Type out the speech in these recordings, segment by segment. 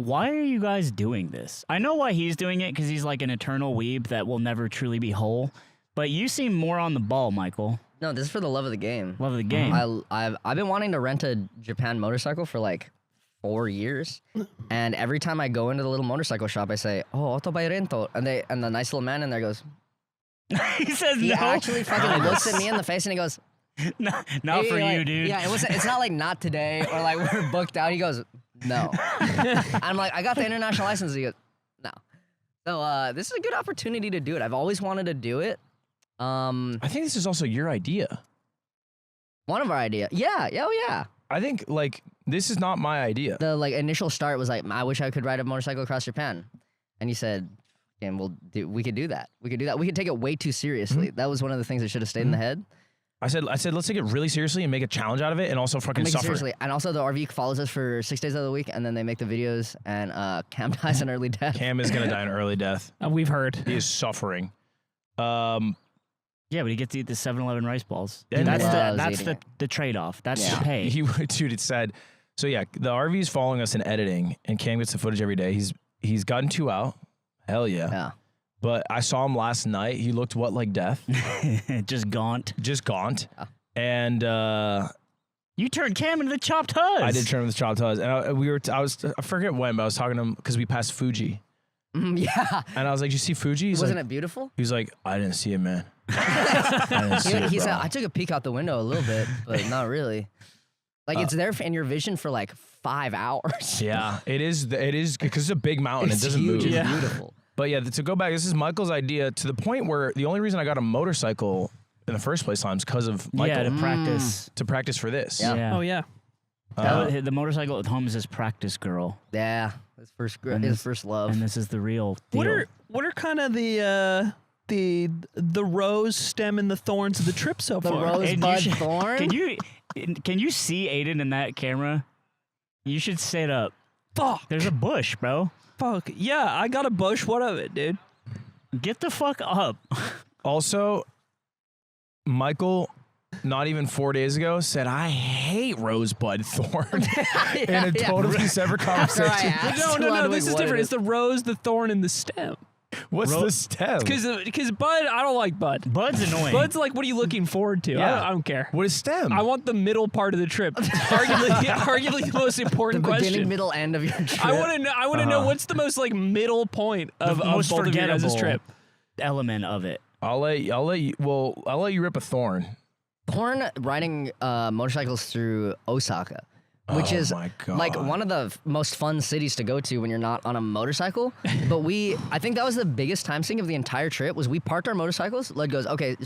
why are you guys doing this? I know why he's doing it, because he's like an eternal weeb that will never truly be whole. But you seem more on the ball, Michael. No, this is for the love of the game. Love of the game. I've been wanting to rent a Japan motorcycle for like 4 years, and every time I go into the little motorcycle shop, I say, "Oh, otobai rento," and the nice little man in there goes, He says he no. actually fucking looks at me in the face and he goes, Not for you, dude. Yeah, it's not like not today or like we're booked out. He goes, no. I'm like, I got the international license. He goes, no. So this is a good opportunity to do it. I've always wanted to do it. I think this is also your idea. One of our idea. Yeah. I think like this is not my idea. The like initial start was like, I wish I could ride a motorcycle across Japan, and you said, and we could do that. We could take it way too seriously. That was one of the things that should have stayed in the head. I said, let's take it really seriously and make a challenge out of it, and also fucking Make it suffer. seriously. And also, the RV follows us for 6 days of the week, and then they make the videos, and Cam dies an early death. Cam is gonna die an early death. We've heard. He is suffering. Yeah, but he gets to eat the 7-Eleven rice balls. And That's the trade-off. That's the pay. Dude, it's sad. So yeah, the RV is following us in editing, and Cam gets the footage every day. He's gotten 2 out. Hell yeah. Yeah. But I saw him last night. He looked like death. Just gaunt. And you turned Cam into the chopped huzz. I did turn him with the chopped huzz. And I forget when, but I was talking to him because we passed Fuji. Yeah. And I was like, "Did you see Fuji?" Wasn't it beautiful? He was like, "I didn't see it, man." I didn't see it, He said, bro. I took a peek out the window a little bit, but not really. Like, it's there in your vision for like 5 hours. Yeah, it is because it's a big mountain. It's it doesn't huge. move. It's beautiful. But yeah, to go back, this is Michael's idea to the point where the only reason I got a motorcycle in the first place is because of Michael. Yeah, to practice. To practice for this. Yeah. Oh yeah. The motorcycle at home is his practice girl. Yeah. His first love. And this is the real deal. What are kind of the rose stem and the thorns of the trip so The far? rosebud thorn? Can you see Aiden in that camera? You should sit up. Fuck. There's a bush, bro. Fuck. Yeah, I got a bush. What of it, dude? Get the fuck up. Also, Michael, not even 4 days ago, said, "I hate rosebud thorn." In a totally separate conversation. No. This is different. It's the rose, the thorn, and the stem. What's the stem? Because Bud, I don't like Bud. Bud's annoying. Bud's like, what are you looking forward to? Yeah. I don't care. What is stem? I want the middle part of the trip. arguably the most important The beginning, question. middle, end of your trip. I want to know what's the most like middle point of most both of your guys' forgettable trip. element of it. I'll let you rip a thorn. Thorn riding motorcycles through Osaka, which is my God. like one of the most fun cities to go to when you're not on a motorcycle. But I think that was the biggest time sink of the entire trip. Was we parked our motorcycles? Led goes, okay,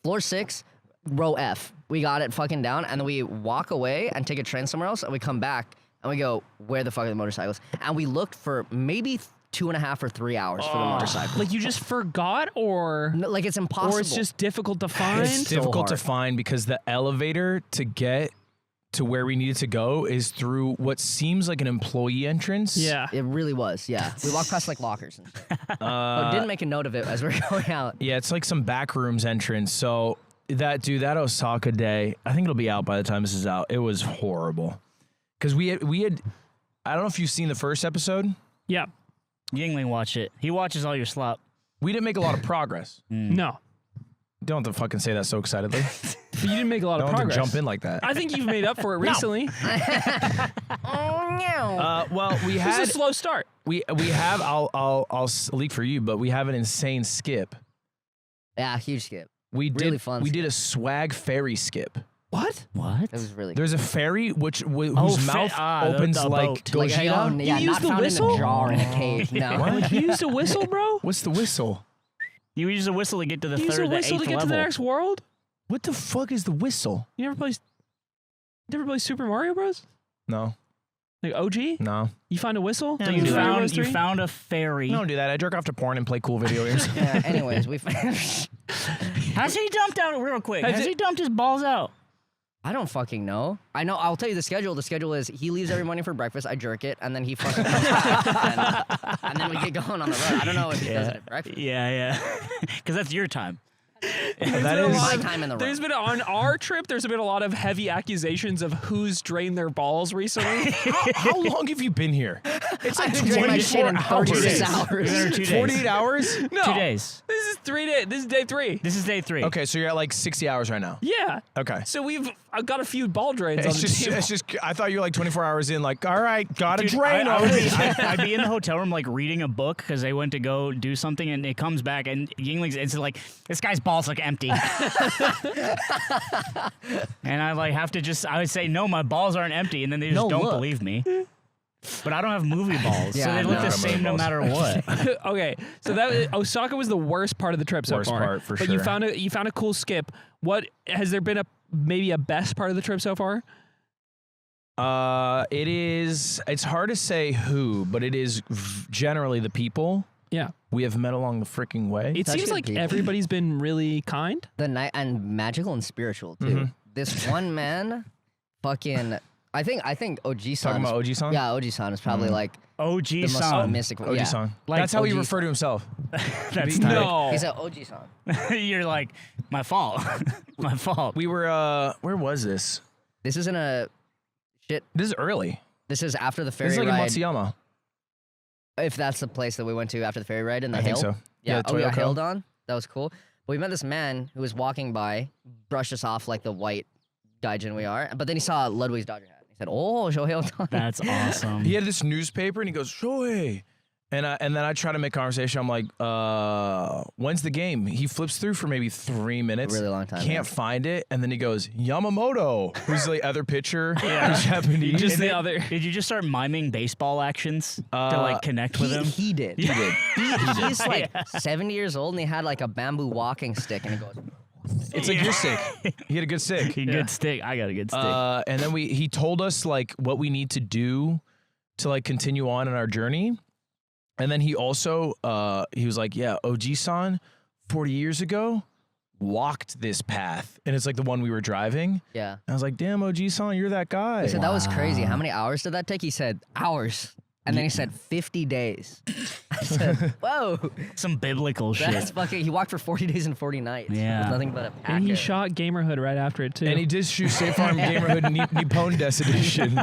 floor 6, row F. We got it fucking down, and then we walk away and take a train somewhere else, and we come back and we go, where the fuck are the motorcycles? And we looked for maybe 2.5 or 3 hours for the motorcycle. Like you just forgot, or No, like it's impossible. or it's just difficult to find. It's difficult to hard. find because the elevator to get to where we needed to go is through what seems like an employee entrance. Yeah. It really was, yeah. We walked past like lockers and shit. But didn't make a note of it as we were going out. Yeah, it's like some back rooms entrance. So that Osaka day, I think it'll be out by the time this is out. It was horrible. Because we had I don't know if you've seen the first episode. Yeah. Yingling watch it. He watches all your slop. We didn't make a lot of progress. No. Don't have to fucking say that so excitedly. But you didn't make a lot of Don't have progress. to jump in like that. I think you've made up for it recently. Oh, no. Well, we It was had a slow start. we have I'll leak for you, but we have an insane skip. Yeah, huge skip. We Really did fun we skip. did a swag ferry skip. What? What? It was really There's a ferry whose mouth the opens like boat. like, Gojira. yeah, You not used the found whistle? in a jar in a cave. No. What? You used a whistle, bro? What's the whistle? You use a whistle to get to the You used third a or the whistle to eighth get to level. the next world? What the fuck is the whistle? You never play Super Mario Bros? No, Like OG? no. You find a whistle? So Like you in Mario Bros. you 3? found a ferry. I don't do that. I jerk off to porn and play cool video games. Yeah, anyways, we Has he dumped out real quick? Has Has it- he dumped his balls out? I don't fucking know. I know. I'll tell you the schedule. The schedule is he leaves every morning for breakfast. I jerk it, and then he fucking comes back, and then we get going on the road. I don't know if he does it at breakfast. Yeah. Because that's your time. That is My time in the road. There's been on our trip. There's been a lot of heavy accusations of who's drained their balls recently. how long have you been here? It's I've like been doing my shit in 36 hours. hours. It's been 2 days. 48 hours? No. 2 days. This is 3 days. This is day 3. This is day 3. Okay, so you're at like 60 hours right now. Yeah. Okay. So I've got a few ball drains on the table. It's just, I thought you were like 24 hours in, like, all right, got a Dude, drain I'd be in the hotel room like reading a book because they went to go do something and it comes back and Yingling's it's like this guy's balls look empty. And I like have to I would say no, my balls aren't empty, and then they just No, don't look. believe me. But I don't have movie balls, so Yeah, they look no. the same no matter what. Okay, so Osaka was the worst part of the trip so Worst far. part, for but sure. you found a cool skip. What has there been maybe a best part of the trip so far? It's hard to say who, but it is generally the people Yeah, we have met along the freaking way. it That seems should like be- everybody's been really kind. The night and magical and spiritual too. Mm-hmm. This one man, fucking. I think Oji-san. Talking about Oji-san? Yeah, Oji-san is probably like OG the most song. mystic. Yeah. Oji-san. Like That's how he OG-san. referred to himself. That's tight. No, He said Oji-san. You're like my fault. My fault. We were, where was this? This isn't a shit. This is early. This is after the This ferry is like in ride. Matsuyama. If that's the place that we went to after the ferry ride in the I hill. think so. Yeah. Oh, we got Toyoko. hailed on. That was cool. But we met this man who was walking by, brushed us off like the white gaijin we are. But then he saw Ludwig's Dodger hat. He said, "Oh, Shohei Ohtani." That's awesome. He had this newspaper and he goes, Shohei. And then I try to make conversation. I'm like, when's the game? He flips through for maybe 3 minutes. Really long time, Can't yeah. find it. And then he goes, Yamamoto, who's the other pitcher. Who's Japanese. just the other. Did you just start miming baseball actions to like connect with him? He did. He did. He's like 70 years old and he had like a bamboo walking stick and he goes, It's a good stick. He had a good stick. Good stick. I got a good stick. And then he told us like what we need to do to like continue on in our journey. And then he also he was like, yeah, Oji-san 40 years ago walked this path. And it's like the one we were driving. yeah. And I was like, damn, Oji-san, you're that guy. He said, that was crazy. How many hours did that take? He said, hours. And then he said, 50 days. I said, whoa. Some biblical shit. That's fucking, he walked for 40 days and 40 nights. Yeah. With nothing but a packet. And he shot Gamerhood right after it too. And he did shoot State Farm Gamerhood Nippon Des edition.